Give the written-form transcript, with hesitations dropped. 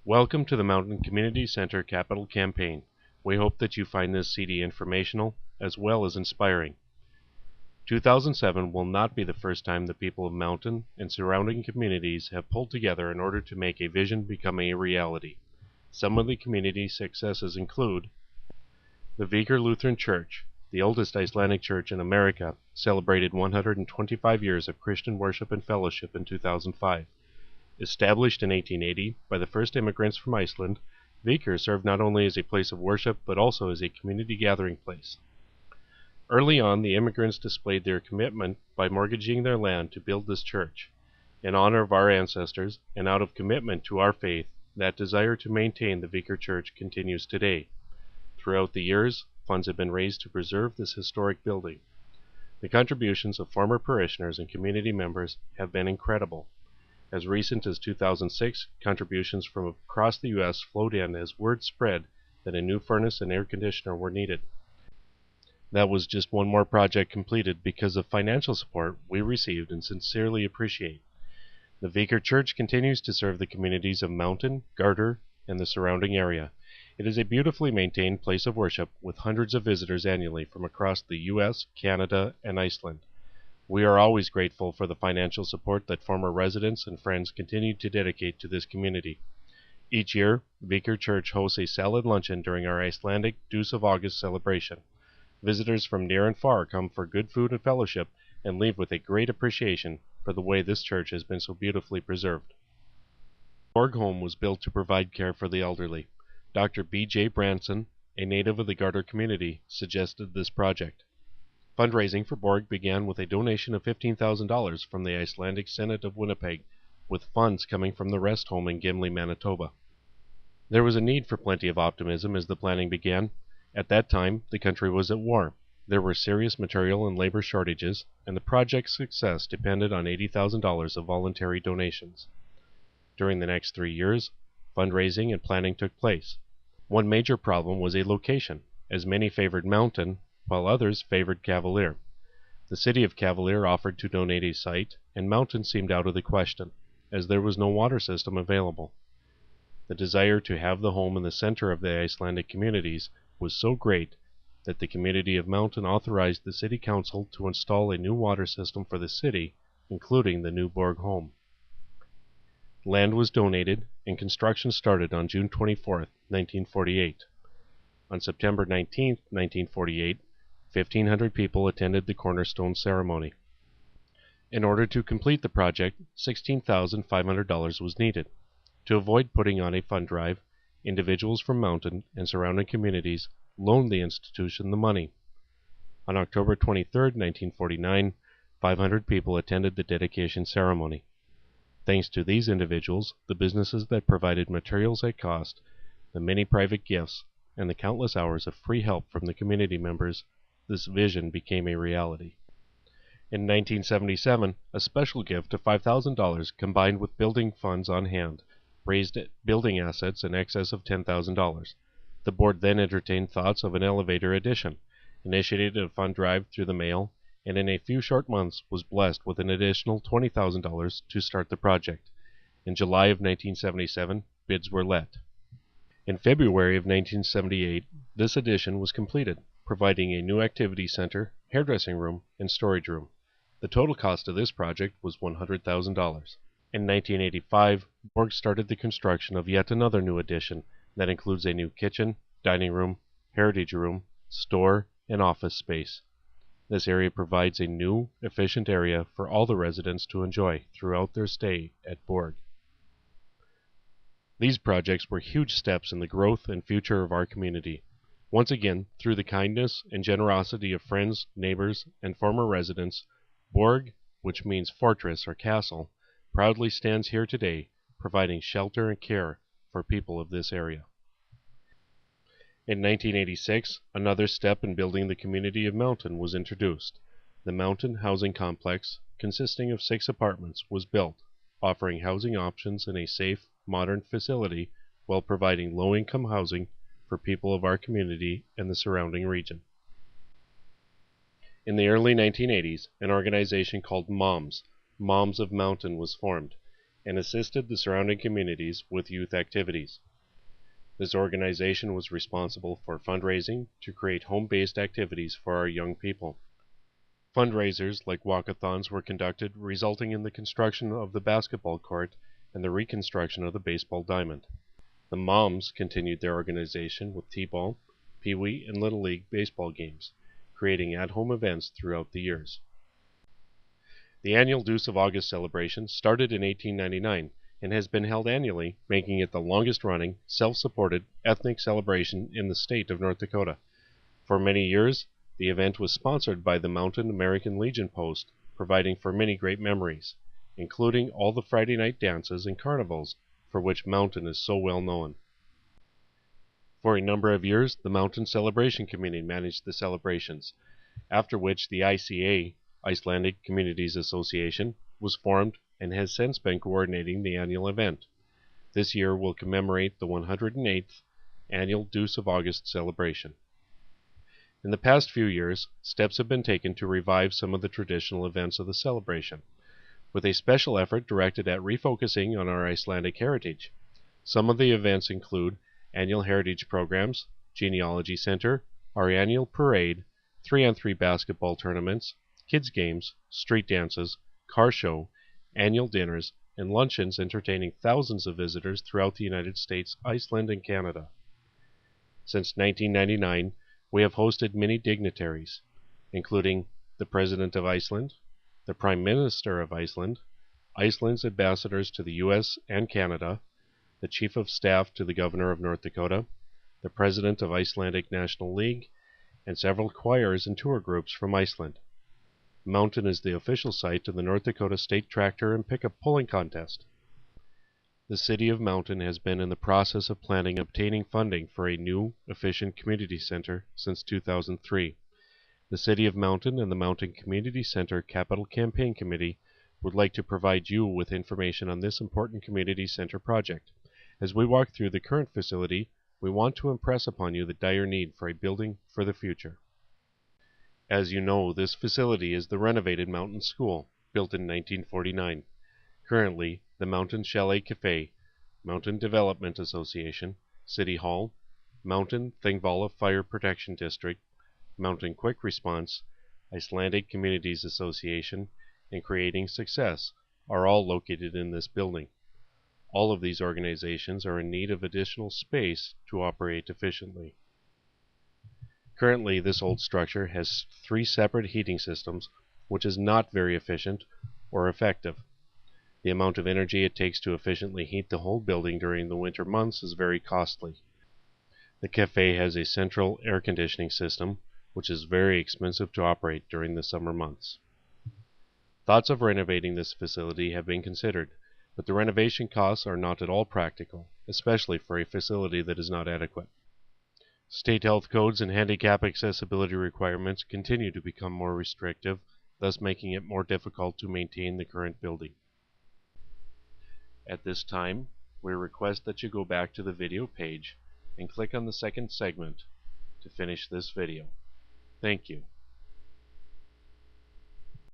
Welcome to the Mountain Community Center Capital Campaign. We hope that you find this CD informational as well as inspiring. 2007 will not be the first time the people of Mountain and surrounding communities have pulled together in order to make a vision become a reality. Some of the community successes include the Viker Lutheran Church, the oldest Icelandic church in America, celebrated 125 years of Christian worship and fellowship in 2005. Established in 1880 by the first immigrants from Iceland, Viker served not only as a place of worship but also as a community gathering place. Early on, the immigrants displayed their commitment by mortgaging their land to build this church. In honor of our ancestors and out of commitment to our faith, that desire to maintain the Viker Church continues today. Throughout the years, funds have been raised to preserve this historic building. The contributions of former parishioners and community members have been incredible. As recent as 2006, contributions from across the U.S. flowed in as word spread that a new furnace and air conditioner were needed. That was just one more project completed because of financial support we received and sincerely appreciate. The Viker Church continues to serve the communities of Mountain, Garter, and the surrounding area. It is a beautifully maintained place of worship with hundreds of visitors annually from across the U.S., Canada, and Iceland. We are always grateful for the financial support that former residents and friends continue to dedicate to this community. Each year, Viker Church hosts a salad luncheon during our Icelandic Deuce of August celebration. Visitors from near and far come for good food and fellowship and leave with a great appreciation for the way this church has been so beautifully preserved. Borg Home was built to provide care for the elderly. Dr. B.J. Branson, a native of the Garter community, suggested this project. Fundraising for Borg began with a donation of $15,000 from the Icelandic Senate of Winnipeg, with funds coming from the Rest Home in Gimli, Manitoba. There was a need for plenty of optimism as the planning began. At that time, the country was at war. There were serious material and labor shortages, and the project's success depended on $80,000 of voluntary donations. During the next 3 years, fundraising and planning took place. One major problem was a location, as many favored Mountain, while others favored Cavalier. The city of Cavalier offered to donate a site, and Mountain seemed out of the question, as there was no water system available. The desire to have the home in the center of the Icelandic communities was so great that the community of Mountain authorized the city council to install a new water system for the city, including the new Borg Home. Land was donated, and construction started on June 24, 1948. On September 19, 1948, 1,500 people attended the cornerstone ceremony. In order to complete the project, $16,500 was needed. To avoid putting on a fund drive, individuals from Mountain and surrounding communities loaned the institution the money. On October 23, 1949, 500 people attended the dedication ceremony. Thanks to these individuals, the businesses that provided materials at cost, the many private gifts, and the countless hours of free help from the community members, this vision became a reality. In 1977, a special gift of $5,000 combined with building funds on hand raised building assets in excess of $10,000. The board then entertained thoughts of an elevator addition, initiated a fund drive through the mail, and in a few short months was blessed with an additional $20,000 to start the project. In July of 1977, bids were let. In February of 1978, this addition was completed, providing a new activity center, hairdressing room, and storage room. The total cost of this project was $100,000. In 1985, Borg started the construction of yet another new addition that includes a new kitchen, dining room, heritage room, store, and office space. This area provides a new, efficient area for all the residents to enjoy throughout their stay at Borg. These projects were huge steps in the growth and future of our community. Once again, through the kindness and generosity of friends, neighbors, and former residents, Borg, which means fortress or castle, proudly stands here today, providing shelter and care for people of this area. In 1986, another step in building the community of Mountain was introduced. The Mountain Housing Complex, consisting of 6 apartments, was built, offering housing options in a safe, modern facility while providing low-income housing for people of our community and the surrounding region. In the early 1980s, an organization called Moms of Mountain was formed. and assisted the surrounding communities with youth activities. This organization was responsible for fundraising to create home-based activities for our young people. Fundraisers like walkathons were conducted, resulting in the construction of the basketball court and the reconstruction of the baseball diamond. The Moms continued their organization with T-ball, Pee Wee, and Little League baseball games, creating at-home events throughout the years. The annual Deuce of August celebration started in 1899 and has been held annually, making it the longest-running, self-supported ethnic celebration in the state of North Dakota. For many years, the event was sponsored by the Mountain American Legion Post, providing for many great memories, including all the Friday night dances and carnivals for which Mountain is so well known. For a number of years, the Mountain Celebration Committee managed the celebrations, after which the ICA, Icelandic Communities Association, was formed and has since been coordinating the annual event. This year will commemorate the 108th annual Deuce of August celebration. In the past few years, steps have been taken to revive some of the traditional events of the celebration, with a special effort directed at refocusing on our Icelandic heritage. Some of the events include annual heritage programs, genealogy center, our annual parade, 3-on-3 basketball tournaments, kids games, street dances, car show, annual dinners, and luncheons entertaining thousands of visitors throughout the United States, Iceland, and Canada. Since 1999, we have hosted many dignitaries, including the President of Iceland, the Prime Minister of Iceland, Iceland's ambassadors to the U.S. and Canada, the Chief of Staff to the Governor of North Dakota, the President of Icelandic National League, and several choirs and tour groups from Iceland. Mountain is the official site of the North Dakota State Tractor and Pickup Pulling Contest. The City of Mountain has been in the process of planning and obtaining funding for a new, efficient community center since 2003. The City of Mountain and the Mountain Community Center Capital Campaign Committee would like to provide you with information on this important community center project. As we walk through the current facility, we want to impress upon you the dire need for a building for the future. As you know, this facility is the renovated Mountain School, built in 1949. Currently, the Mountain Chalet Cafe, Mountain Development Association, City Hall, Mountain Thingvalla Fire Protection District, Mountain Quick Response, Icelandic Communities Association, and Creating Success are all located in this building. All of these organizations are in need of additional space to operate efficiently. Currently, this old structure has 3 separate heating systems, which is not very efficient or effective. The amount of energy it takes to efficiently heat the whole building during the winter months is very costly. The cafe has a central air conditioning system, which is very expensive to operate during the summer months. Thoughts of renovating this facility have been considered, but the renovation costs are not at all practical, especially for a facility that is not adequate. State health codes and handicap accessibility requirements continue to become more restrictive, thus making it more difficult to maintain the current building. At this time, we request that you go back to the video page and click on the second segment to finish this video. Thank you.